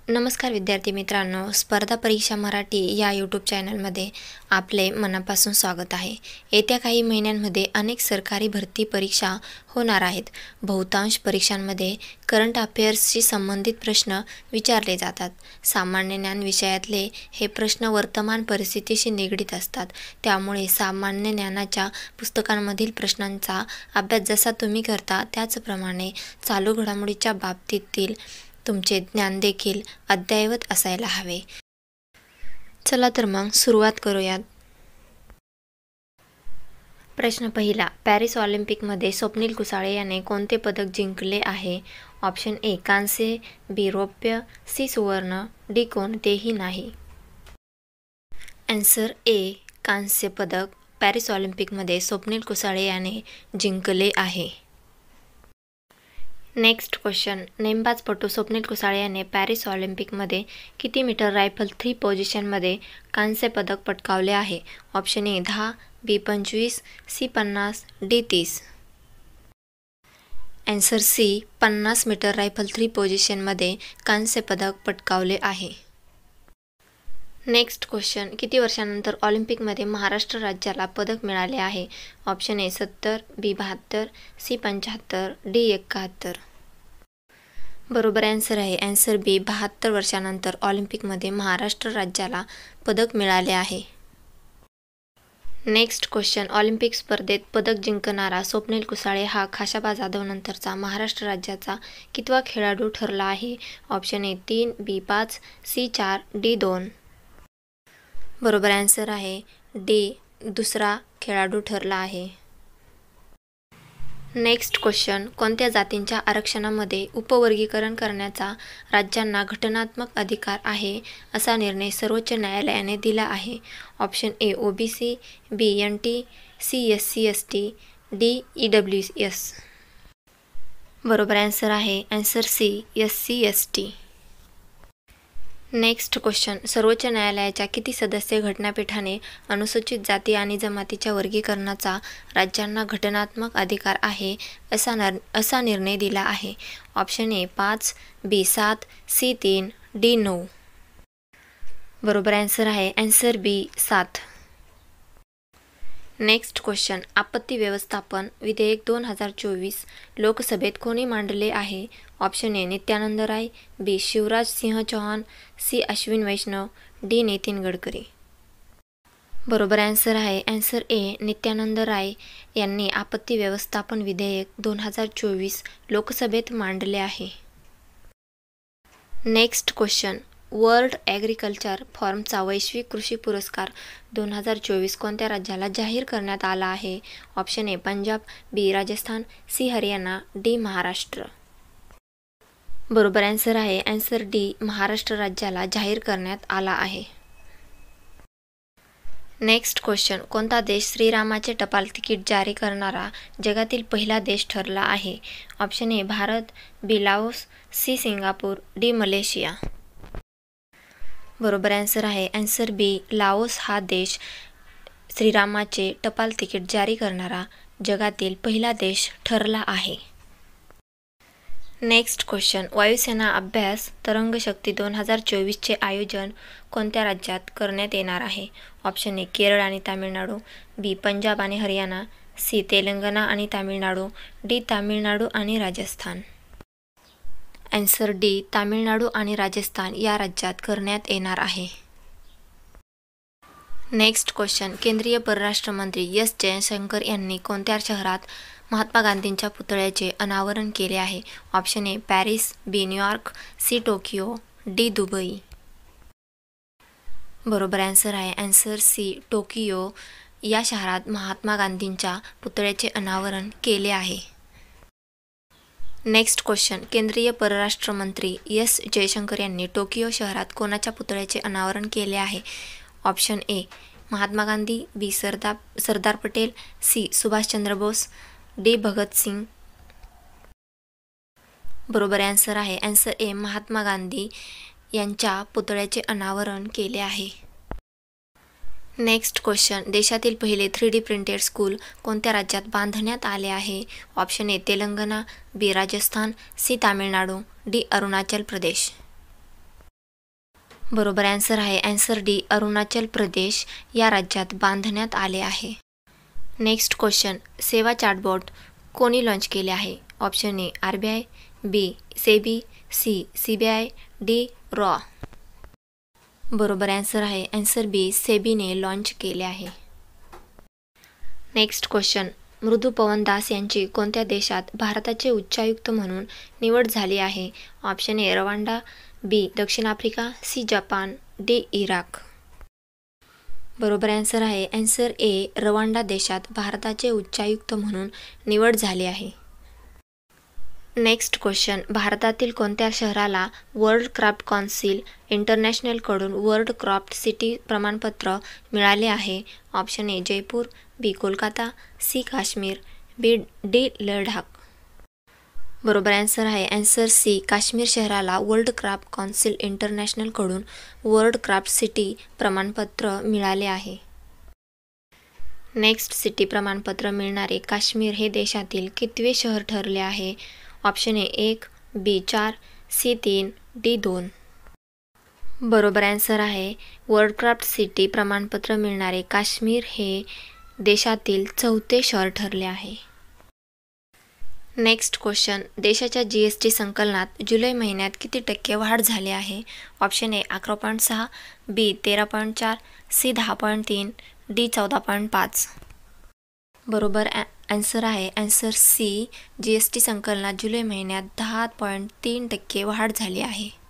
नमस्कार विद्यार्थी मित्रांनो, स्पर्धा परीक्षा मराठी या यूट्यूब चॅनलमध्ये आपले मनापासून स्वागत आहे. येत्या काही महिन्यांमध्ये अनेक सरकारी भरती परीक्षा होणार आहेत. बहुतांश परीक्षांमध्ये करंट अफेअर्सशी संबंधित प्रश्न विचारले जातात. सामान्य ज्ञान विषयातले हे प्रश्न वर्तमान परिस्थितीशी निगडीत असतात. त्यामुळे सामान्य ज्ञानाच्या पुस्तकांमधील प्रश्नांचा अभ्यास जसा तुम्ही करता त्याचप्रमाणे चालू घडामोडीच्या बाबतीतील तुमचे ज्ञान देखील अद्ययावत असायला हवे. चला तर मग सुरुवात करूयात. प्रश्न पहिला, पॅरिस ऑलिम्पिकमध्ये स्वप्नील कुसाळे याने कोणते पदक जिंकले आहे? ऑप्शन ए कांस्य, बी रौप्य, सी सुवर्ण, डी कोणतेही नाही. आन्सर ए कांस्य पदक पॅरिस ऑलिम्पिकमध्ये स्वप्नील कुसाळे याने जिंकले आहे. नेक्स्ट क्वेश्चन, नेमबाजपटू स्वप्नील कुसाळे याने पॅरिस ऑलिम्पिकमध्ये किती मीटर रायफल 3 पोझिशनमध्ये कांस्य पदक पटकावले आहे? Option A 10, B 25, C 50, D 30. Answer C 50 metre rifle 3 पोझिशनमध्ये कांस्य पदक पटकावले आहे. नेक्स्ट क्वेश्चन, किती वर्षानंतर ऑलिम्पिकमध्ये महाराष्ट्र राज्याला पदक मिळाले आहे? Option A 70, B 72, C 75, D 71. बरोबर आन्सर आहे आन्सर बी 72 वर्षानंतर ऑलिम्पिकमध्ये महाराष्ट्र राज्याला पदक मिळाले आहे. नेक्स्ट क्वेश्चन, ऑलिम्पिक स्पर्धेत पदक जिंकणारा स्वप्नील कुसाळे हा खाशाबा जाधव नंतरचा महाराष्ट्र राज्याचा कितवा खेळाडू ठरला आहे? Option A 3, B 5, C 4, D 2. बरोबर आन्सर आहे डी दुसरा खेळाडू ठरला आहे. नेक्स्ट क्वेश्चन, कोणत्या जातींच्या आरक्षणामध्ये उपवर्गीकरण करण्याचा राज्यांना घटनात्मक अधिकार आहे असा निर्णय सर्वोच्च न्यायालयाने दिला आहे? Option A OBC, B NT, C SC ST, D EWS. बरोबर आन्सर आहे answer C SC ST. Next question, सर्वोच्च न्यायालयाच्या किती सदस्य घटनापीठाने अनुसूचित जाती आणि जमातीच्या वर्गीकरणाचा राज्यांना घटनात्मक अधिकार आहे असा निर्णय दिला आहे? Option A 5, B 7, C 3, D 9. बरोबर आन्सर आहे आन्सर बी 7. नेक्स्ट क्वेश्चन, आपत्ती व्यवस्थापन विधेयक 2024 लोकसभेत कोणी मांडले आहे? Option A Nityanand Rai, B Shivraj Singh Chouhan, C Ashwin Vaishnaw, D Nitin Gadkari. बरोबर आन्सर आहे आन्सर ए नित्यानंद राय यांनी आपत्ती व्यवस्थापन विधेयक 2024 लोकसभेत मांडले आहे. नेक्स्ट क्वेश्चन, वर्ल्ड ॲग्रिकल्चर फॉरमचा वैश्विक कृषी पुरस्कार 2024 कोणत्या राज्याला जाहीर करण्यात आला आहे? Option A Punjab, B Rajasthan, C Haryana, D Maharashtra. बरोबर आन्सर आहे आन्सर डी महाराष्ट्र राज्याला जाहीर करण्यात आला आहे. नेक्स्ट क्वेश्चन, कोणता देश श्रीरामाचे टपाल तिकीट जारी करणारा जगातील पहिला देश ठरला आहे? Option A Bharat, B Laos, C Singapore, D Malaysia. बरोबर आन्सर आहे आन्सर बी लाओस हा देश श्रीरामाचे टपाल तिकीट जारी करणारा जगातील पहिला देश ठरला आहे. नेक्स्ट क्वेश्चन, वायुसेना अभ्यास तरंगशक्ती 2024चे आयोजन कोणत्या राज्यात करण्यात येणार आहे? ऑप्शन ए केरळ आणि तामिळनाडू, बी पंजाब आणि हरियाणा, सी तेलंगणा आणि तामिळनाडू, डी तामिळनाडू आणि राजस्थान. आन्सर डी तामिळनाडू आणि राजस्थान या राज्यात करण्यात येणार आहे. नेक्स्ट क्वेश्चन, केंद्रीय परराष्ट्र मंत्री एस जयशंकर यांनी कोणत्या शहरात महात्मा गांधींच्या पुतळ्याचे अनावरण केले आहे? Option A Paris, B New York, C Tokyo, D Dubai. बरोबर आन्सर आहे आन्सर सी टोकियो या शहरात महात्मा गांधींच्या पुतळ्याचे अनावरण केले आहे. नेक्स्ट क्वेश्चन, केंद्रीय परराष्ट्र मंत्री एस जयशंकर यांनी टोकियो शहरात कोणाच्या पुतळ्याचे अनावरण केले आहे? Option A Mahatma Gandhi, B Sardar Patel, C Subhash Chandra Bose, D Bhagat Singh. बरोबर आन्सर आहे आन्सर ए महात्मा गांधी यांच्या पुतळ्याचे अनावरण केले आहे. नेक्स्ट क्वेश्चन, देशातील पहिले 3D प्रिंटेड स्कूल कोणत्या राज्यात बांधण्यात आले आहे? Option A Telangana, B Rajasthan, C Tamil Nadu, D Arunachal Pradesh. बरोबर आन्सर आहे आन्सर डी, अरुणाचल प्रदेश या राज्यात बांधण्यात आले आहे. नेक्स्ट क्वेश्चन, सेवा चॅटबॉट कोणी लॉन्च केले आहे? Option A RBI, B SEBI, C CBI, D रॉ. बरोबर आन्सर आहे आन्सर बी, सेबीने लॉन्च केले आहे. नेक्स्ट क्वेश्चन, मृदू पवन दास यांची कोणत्या देशात भारताचे उच्चायुक्त म्हणून निवड झाली आहे? ऑप्शन ए रवांडा, बी दक्षिण Africa, C Japan, D Iraq. बरोबर आन्सर आहे आन्सर ए, रवांडा देशात भारताचे उच्चायुक्त म्हणून निवड झाली आहे. नेक्स्ट क्वेश्चन, भारतातील कोणत्या शहराला वर्ल्ड क्राफ्ट कौन्सिल इंटरनॅशनलकडून वर्ल्ड क्राफ्ट सिटी प्रमाणपत्र मिळाले आहे? Option A Jaipur, B Kolkata, C Kashmir, D Ladakh. बरोबर आन्सर आहे आन्सर सी, काश्मीर शहराला वर्ल्ड क्राफ्ट कौन्सिल इंटरनॅशनलकडून वर्ल्ड क्राफ्ट सिटी प्रमाणपत्र मिळाले आहे. नेक्स्ट, सिटी प्रमाणपत्र मिळणारे काश्मीर हे देशातील कितवे शहर ठरले आहे? Option A 1, B 4, C 3, D 2. बरोबर आन्सर आहे वर्ल्ड क्राफ्ट सिटी प्रमाणपत्र मिळणारे काश्मीर हे देशातील 4थे शहर ठरले आहे. नेक्स्ट क्वेश्चन, देशाच्या GST संकलनात जुलै महिन्यात किती टक्के वाढ झाली आहे? Option A 11.6, B 13.4, C 10.3, D 14.5. बरोबर आन्सर आहे आन्सर सी, GST संकलनात जुलै महिन्यात 10.3% वाढ झाली आहे.